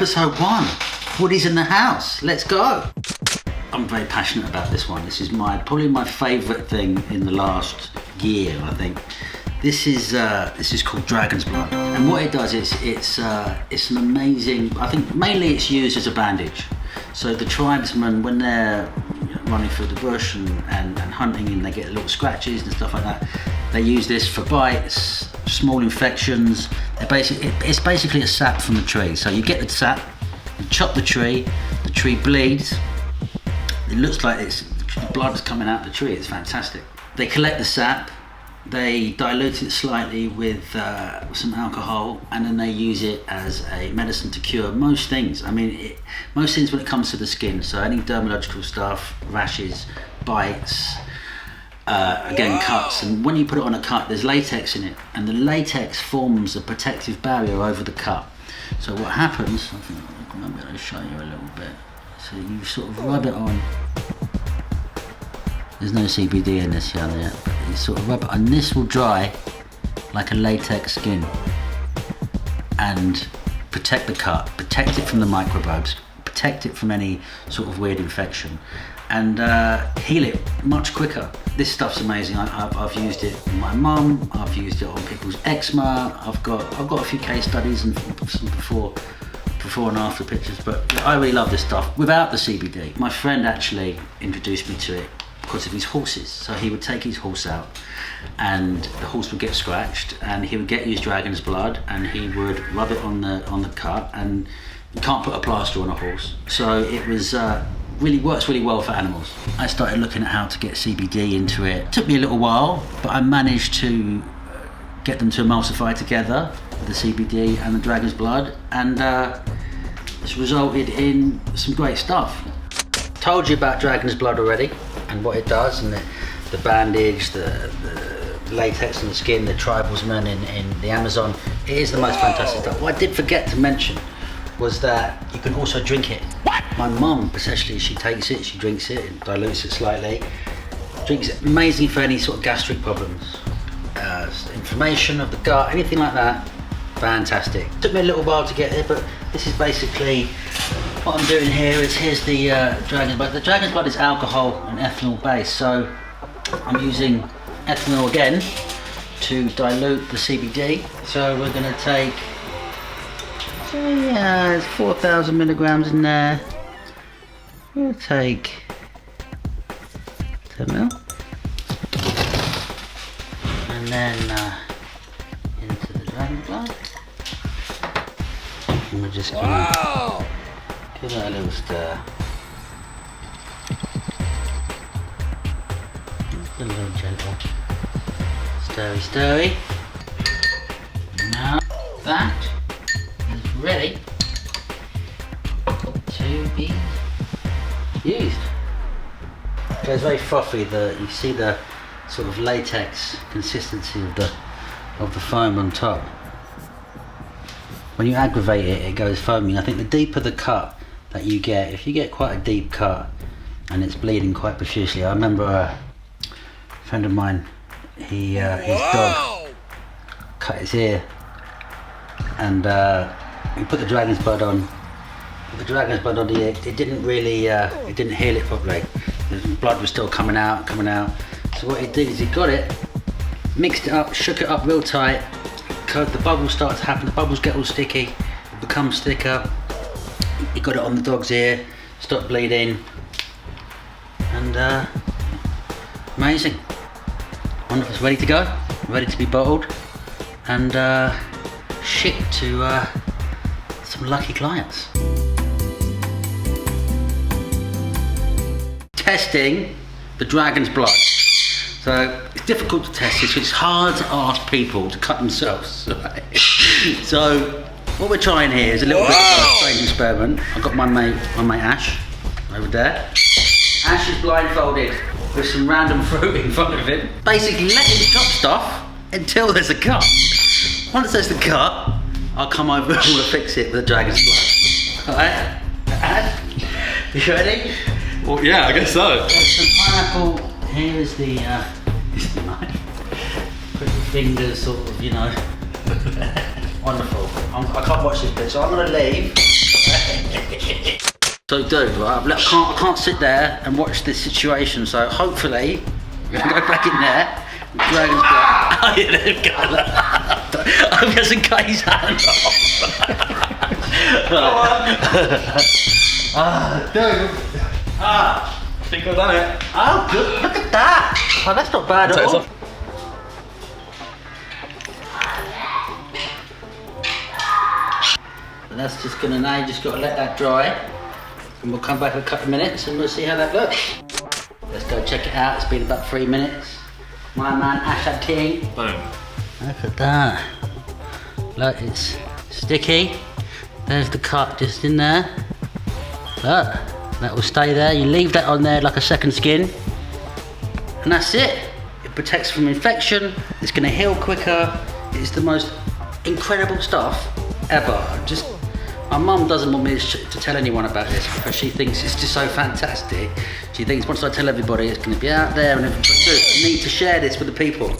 episode 1. Woodies in the house. Let's go. I'm very passionate about this one. This is probably my favourite thing in the last year, I think. This is called Dragon's Blood, and what it does is it's an amazing. I think mainly it's used as a bandage. So the tribesmen, when they're running through the bush and hunting, and they get little scratches and stuff like that, they use this for bites, small infections. It's basically a sap from the tree. So you get the sap, you chop the tree bleeds. It looks like the blood is coming out of the tree. It's fantastic. They collect the sap, they dilute it slightly with some alcohol, and then they use it as a medicine to cure most things. I mean, most things when it comes to the skin. So any dermatological stuff, rashes, bites, again, cuts. And when you put it on a cut, there's latex in it, and the latex forms a protective barrier over the cut. So what happens, I think I'm going to show you a little bit. So you sort of rub it on. There's no CBD in this yarn yet. You sort of rub it, and this will dry like a latex skin and protect the cut, protect it from the microbes, protect it from any sort of weird infection, and heal it much quicker. This stuff's amazing. I've used it on my mum. I've used it on people's eczema. I've got a few case studies and some before and after pictures, but I really love this stuff without the CBD. My friend actually introduced me to it because of his horses. So he would take his horse out, and the horse would get scratched, and he would get his dragon's blood, and he would rub it on the cut. And you can't put a plaster on a horse, so it was really works really well for animals. I started looking at how to get CBD into it. It took me a little while, but I managed to get them to emulsify together, the CBD and the dragon's blood, and it's resulted in some great stuff. Told you about dragon's blood already and what it does, and the bandage, the latex on the skin, the tribesmen in the Amazon. It is the most fantastic stuff. What I did forget to mention was that you can also drink it. What? My mum, essentially, she takes it, she drinks it, and dilutes it slightly. Drinks it, amazing for any sort of gastric problems, inflammation of the gut, anything like that. Fantastic. Took me a little while to get here, but this is basically what I'm doing here. Here's the dragon's blood. The dragon's blood is alcohol and ethanol based, so I'm using ethanol again to dilute the CBD. So we're going to take, it's 4,000 milligrams in there. We'll take 10 mil, and then into the dragon's blood. And we're just going to give that a little stir. Just a little gentle stirry. Now that is ready to be used. So it's very frothy. You see the sort of latex consistency of the foam on top. When you aggravate it, it goes foaming. I think the deeper the cut that you get, if you get quite a deep cut and it's bleeding quite profusely. I remember a friend of mine, his dog cut his ear, and he put the dragon's blood on. The ear, it didn't really, it didn't heal it properly. The blood was still coming out. So what he did is he got it, mixed it up, shook it up real tight. The bubbles start to happen, the bubbles get all sticky, it becomes thicker. He got it on the dog's ear, stopped bleeding, and amazing. Wonderful, it's ready to go, ready to be bottled, and shipped to some lucky clients. Testing the dragon's blood. So it's difficult to test this, it's hard to ask people to cut themselves. Right? So what we're trying here is a little bit of a strange experiment. I've got my mate Ash over there. Ash is blindfolded with some random fruit in front of him. Basically let him cut stuff until there's a cut. Once there's the cut, I'll come over and we'll fix it with the dragon's blood. Alright? Ash, you ready? Well, yeah, I guess so. Some pineapple. Here's the knife. Put your fingers sort of, Wonderful. I can't watch this bit, so I'm gonna leave. So dude, right, I can't sit there and watch this situation, so hopefully we're gonna go back in there. Dragon's blood. Oh yeah, there we go. I hope he hasn't cut his hand off. Dude. I think I've done it. Oh, good. Look at that. Oh, that's not bad at all. And that's just gonna, now you just gotta let that dry. And we'll come back in a couple of minutes and we'll see how that looks. Let's go check it out. It's been about 3 minutes. My man Ashad King. Boom. Look at that. Look, it's sticky. There's the cut just in there. Look, that will stay there. You leave that on there like a second skin. And that's it. It protects from infection. It's gonna heal quicker. It's the most incredible stuff ever. My mum doesn't want me to tell anyone about this because she thinks it's just so fantastic. She thinks once I tell everybody it's going to be out there and everybody, I need to share this with the people.